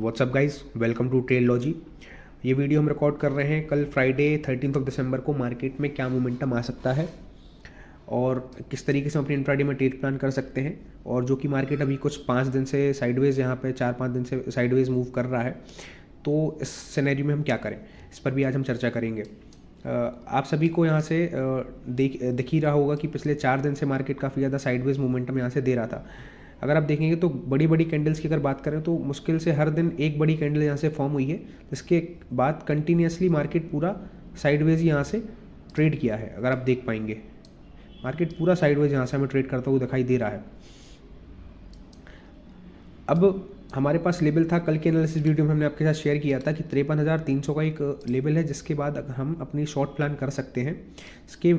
WhatsApp guys, welcome to Tradelogy. ये video हम record कर रहे हैं कल फ्राइडे 13 दिसंबर को। मार्केट में क्या मोमेंटम आ सकता है और किस तरीके से हम अपने इंट्राडे में ट्रेड प्लान कर सकते हैं, और जो कि मार्केट अभी कुछ 5 दिन से साइडवेज, यहाँ पे 4-5 दिन से साइडवेज मूव कर रहा है, तो इस सिनेरियो में हम क्या करें, इस पर भी आज हम चर्चा करेंगे। आप सभी को यहाँ से दिख ही रहा होगा कि पिछले 4 दिन से मार्केट काफ़ी ज़्यादा साइडवेज मोमेंटम यहाँ से दे रहा था। अगर आप देखेंगे तो बड़ी बड़ी कैंडल्स की अगर बात करें तो मुश्किल से हर दिन एक बड़ी कैंडल यहाँ से फॉर्म हुई है, जिसके बाद कंटिन्यूसली मार्केट पूरा साइडवेज यहाँ से ट्रेड किया है। अगर आप देख पाएंगे मार्केट पूरा साइडवेज यहाँ से हमें ट्रेड करता हुआ दिखाई दे रहा है। अब हमारे पास लेवल था, कल के एनालिसिस वीडियो में हमने आपके साथ शेयर किया था कि 53,300 का एक लेवल है, जिसके बाद अगर हम अपनी शॉर्ट प्लान कर सकते हैं। इसके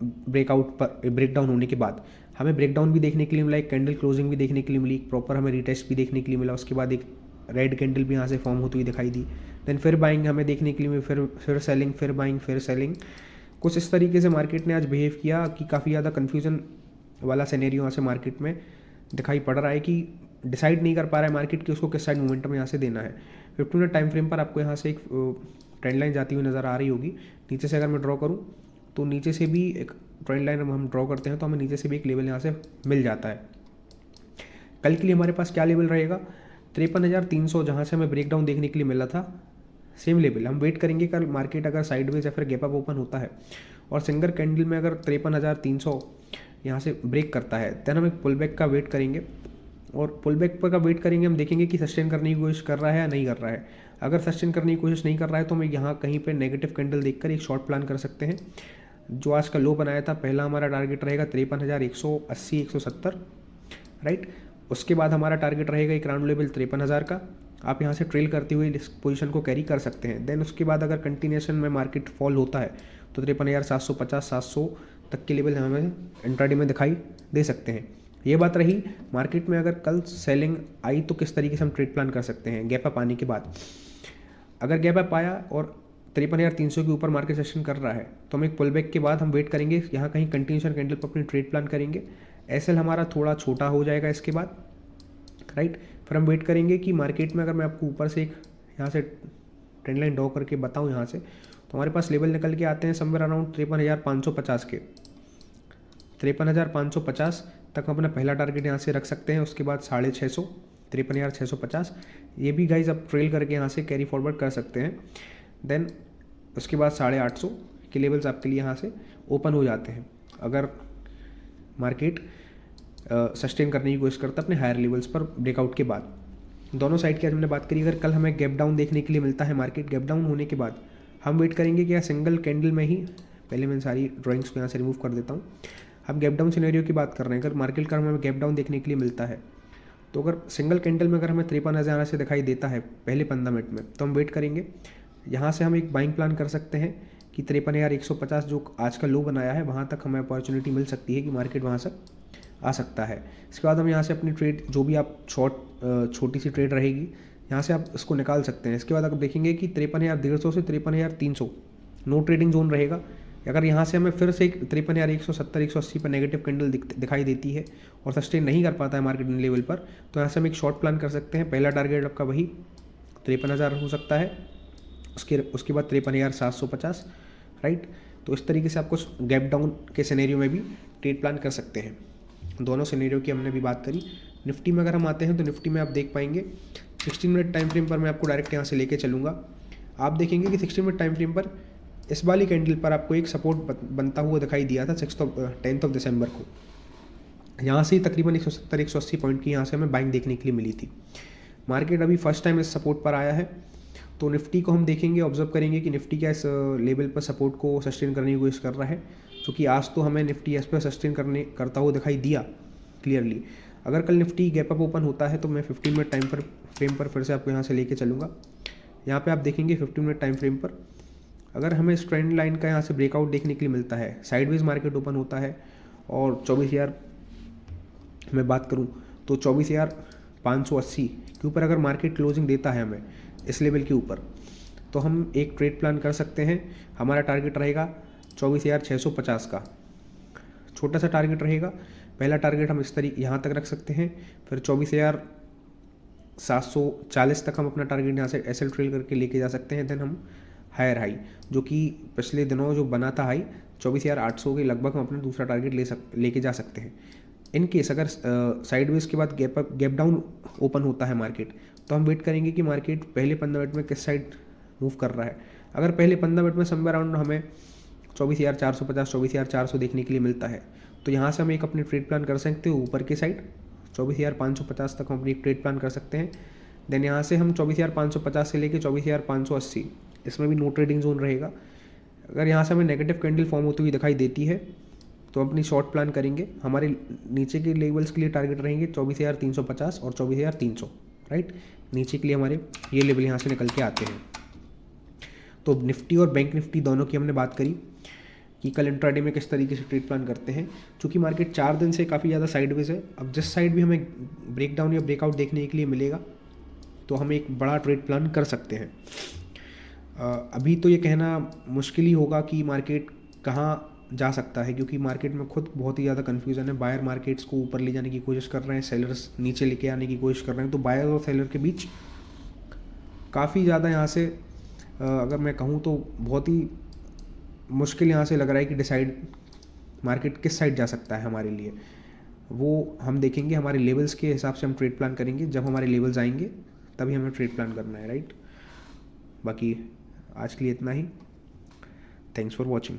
ब्रेकआउट पर ब्रेकडाउन होने के बाद हमें ब्रेकडाउन भी देखने के लिए मिला, एक कैंडल क्लोजिंग भी देखने के लिए मिली, प्रॉपर हमें रिटेस्ट भी देखने के लिए मिला। उसके बाद एक रेड कैंडल भी यहाँ से फॉर्म होती हुई दिखाई दी। देन फिर बाइंग हमें देखने के लिए मिली, फिर सेलिंग, फिर बाइंग, फिर सेलिंग। कुछ इस तरीके से मार्केट ने आज बिहेव किया कि काफ़ी ज़्यादा कन्फ्यूजन वाला सिनेरियो यहाँ से मार्केट में दिखाई पड़ रहा है कि डिसाइड नहीं कर पा रहा है मार्केट कि उसको किस साइड मोमेंटम यहाँ से देना है। 15 मिनट टाइम फ्रेम पर आपको यहाँ से एक ट्रेंड लाइन जाती हुई नज़र आ रही होगी। नीचे से अगर मैं ड्रॉ करूँ तो नीचे से भी एक ट्रेंड लाइन हम ड्रॉ करते हैं तो हमें नीचे से भी एक लेवल यहाँ से मिल जाता है। कल के लिए हमारे पास क्या लेवल रहेगा, 53,300, जहाँ से हमें ब्रेकडाउन देखने के लिए मिला था, सेम लेवल हम वेट करेंगे। कल मार्केट अगर साइडवेज या फिर गैप अप ओपन होता है और सिंगल कैंडल में अगर 53,300 यहाँ से ब्रेक करता है, देन हम एक पुल बैक का वेट करेंगे। और पुल बैक पर का वेट करेंगे, हम देखेंगे कि सस्टेन करने की कोशिश कर रहा है या नहीं कर रहा है। अगर सस्टेन करने की कोशिश नहीं कर रहा है तो हम यहाँ कहीं पे नेगेटिव कैंडल देखकर एक शॉर्ट प्लान कर सकते हैं। जो आज का लो बनाया था, पहला हमारा टारगेट रहेगा 53,180, 170, राइट। उसके बाद हमारा टारगेट रहेगा एक राउंड लेवल 53,000 का। आप यहाँ से ट्रेल करते हुए इस पोजीशन को कैरी कर सकते हैं। देन उसके बाद अगर कंटिन्यूएशन में मार्केट फॉल होता है तो 53,750, 700 तक के लेवल हमें इंट्राडे में दिखाई दे सकते हैं। ये बात रही मार्केट में अगर कल सेलिंग आई तो किस तरीके से हम ट्रेड प्लान कर सकते हैं गैप अप आने के बाद। अगर गैप अप आया और 53,300 के ऊपर मार्केट सेशन कर रहा है तो हम एक पुल बैक के बाद हम वेट करेंगे, यहाँ कहीं कंटिन्यूशन कैंडल पर अपनी ट्रेड प्लान करेंगे। एसएल हमारा थोड़ा छोटा हो जाएगा इसके बाद, राइट। फिर हम वेट करेंगे कि मार्केट में अगर मैं आपको ऊपर से एक यहाँ से ट्रेंड लाइन ड्रॉ करके बताऊँ यहाँ से, तो हमारे पास लेवल निकल के आते हैं समवेयर अराउंड 53,550 के। 53,550 तक हम अपना पहला टारगेट यहाँ से रख सकते हैं। उसके बाद 650, 53,650, ये भी गाइज आप ट्रेल करके यहाँ से कैरी फॉरवर्ड कर सकते हैं। देन उसके बाद 850 के लेवल्स आपके लिए यहाँ से ओपन हो जाते हैं अगर मार्केट सस्टेन करने की कोशिश करता है अपने हायर लेवल्स पर ब्रेकआउट के बाद। दोनों साइड की आज हमने बात करी। अगर कल हमें गैप डाउन देखने के लिए मिलता है, मार्केट गैप डाउन होने के बाद हम वेट करेंगे कि सिंगल कैंडल में ही, पहले मैं सारी ड्राइंग्स को यहाँ से रिमूव कर देता हूँ। हम गैप डाउन सिनेरियो की बात कर रहे हैं। अगर मार्केट का हमें गैप डाउन देखने के लिए मिलता है तो अगर सिंगल कैंडल में अगर हमें 53,000 से दिखाई देता है पहले 15 मिनट में, तो हम वेट करेंगे। यहाँ से हम एक बाइंग प्लान कर सकते हैं कि 53,150 जो आज का लो बनाया है वहाँ तक हमें अपॉर्चुनिटी मिल सकती है कि मार्केट वहाँ से आ सकता है। इसके बाद हम यहाँ से अपनी ट्रेड, जो भी आप छोटी सी ट्रेड रहेगी, यहाँ से आप इसको निकाल सकते हैं। इसके बाद आप देखेंगे कि 53,150 से 53,300 नो ट्रेडिंग जोन रहेगा। अगर यहाँ से हमें फिर से 53,170, 180 पर नेगेटिव कैंडल दिखाई देती है और सस्टेन नहीं कर पाता है मार्केट लेवल पर, तो यहाँ से हम एक शॉर्ट प्लान कर सकते हैं। पहला टारगेट आपका वही 53,000 हो सकता है, उसके बाद 53,750, राइट। तो इस तरीके से आप कुछ गैप डाउन के सिनेरियो में भी ट्रेड प्लान कर सकते हैं। दोनों सिनेरियो की हमने भी बात करी। निफ्टी में अगर हम आते हैं तो निफ्टी में आप देख पाएंगे 16 मिनट टाइम फ्रेम पर मैं आपको डायरेक्ट यहाँ से लेके चलूँगा। आप देखेंगे कि 16 मिनट टाइम फ्रेम पर इस वाली कैंडल पर आपको एक सपोर्ट बनता हुआ दिखाई दिया था 10 दिसंबर को। यहाँ से तकरीबन 170, 180 पॉइंट की यहाँ से हमें बाइंग देखने के लिए मिली थी। मार्केट अभी फर्स्ट टाइम इस सपोर्ट पर आया है, तो निफ्टी को हम देखेंगे, ऑब्जर्व करेंगे कि निफ्टी क्या इस लेवल पर सपोर्ट को सस्टेन करने की कोशिश कर रहा है, क्योंकि आज तो हमें निफ्टी इस पर सस्टेन करता हुआ दिखाई दिया क्लियरली। अगर कल निफ्टी गैप अप ओपन होता है तो मैं 15 मिनट टाइम फ्रेम पर फिर से आपको यहाँ से लेके चलूँगा। यहाँ पे आप देखेंगे 15 मिनट टाइम फ्रेम पर अगर हमें इस ट्रेंड लाइन का यहाँ से ब्रेकआउट देखने के लिए मिलता है, साइडवेज मार्केट ओपन होता है और 24,000 मैं बात करूँ तो 24,580 के ऊपर अगर मार्केट क्लोजिंग देता है हमें इस लेवल के ऊपर, तो हम एक ट्रेड प्लान कर सकते हैं। हमारा टारगेट रहेगा 24,650 का, छोटा सा टारगेट रहेगा। पहला टारगेट हम इस तरीके यहाँ तक रख सकते हैं, फिर 740 तक हम अपना टारगेट यहाँ से एसएल ट्रेल करके लेके जा सकते हैं। देन हम हायर हाई, जो कि पिछले दिनों जो बना था हाई 24,800 के लगभग, हम अपना दूसरा टारगेट लेके जा सकते हैं। इन केस अगर साइडवेज के बाद गैप डाउन ओपन होता है मार्केट, तो हम वेट करेंगे कि मार्केट पहले 15 मिनट में किस साइड मूव कर रहा है। अगर पहले 15 मिनट में समवेयर अराउंड हमें 24,450 24,400 देखने के लिए मिलता है, तो यहाँ से हम एक अपनी ट्रेड प्लान कर सकते हैं ऊपर के साइड 24,550 तक हम अपनी एक ट्रेड प्लान कर सकते हैं। देन यहाँ से हम 24,550 से लेके 24,580, इसमें भी नो ट्रेडिंग जोन रहेगा। अगर यहाँ से हमें नेगेटिव कैंडल फॉर्म होती हुई दिखाई देती है, तो अपनी शॉर्ट प्लान करेंगे। हमारे नीचे के लेवल्स के लिए टारगेट रहेंगे 24,350 और 24,300, राइट। नीचे के लिए हमारे ये लेवल यहाँ से निकल के आते हैं। तो निफ्टी और बैंक निफ्टी दोनों की हमने बात करी कि कल इंट्राडे में किस तरीके से ट्रेड प्लान करते हैं। चूँकि मार्केट 4 दिन से काफ़ी ज़्यादा साइडवेज है, अब जिस साइड भी हमें ब्रेकडाउन या ब्रेकआउट देखने के लिए मिलेगा, तो हम एक बड़ा ट्रेड प्लान कर सकते हैं। अभी तो ये कहना मुश्किल ही होगा कि मार्केट कहाँ जा सकता है, क्योंकि मार्केट में खुद बहुत ही ज़्यादा कन्फ्यूज़न है। बायर मार्केट्स को ऊपर ले जाने की कोशिश कर रहे हैं, सेलर्स नीचे लेके आने की कोशिश कर रहे हैं। तो बायर और सेलर के बीच काफ़ी ज़्यादा यहाँ से अगर मैं कहूँ तो बहुत ही मुश्किल यहाँ से लग रहा है कि डिसाइड मार्केट किस साइड जा सकता है हमारे लिए। वो हम देखेंगे, हमारे लेवल्स के हिसाब से हम ट्रेड प्लान करेंगे। जब हमारे लेवल्स आएंगे तभी हमें ट्रेड प्लान करना है, राइट। बाकी आज के लिए इतना ही। Thanks for watching.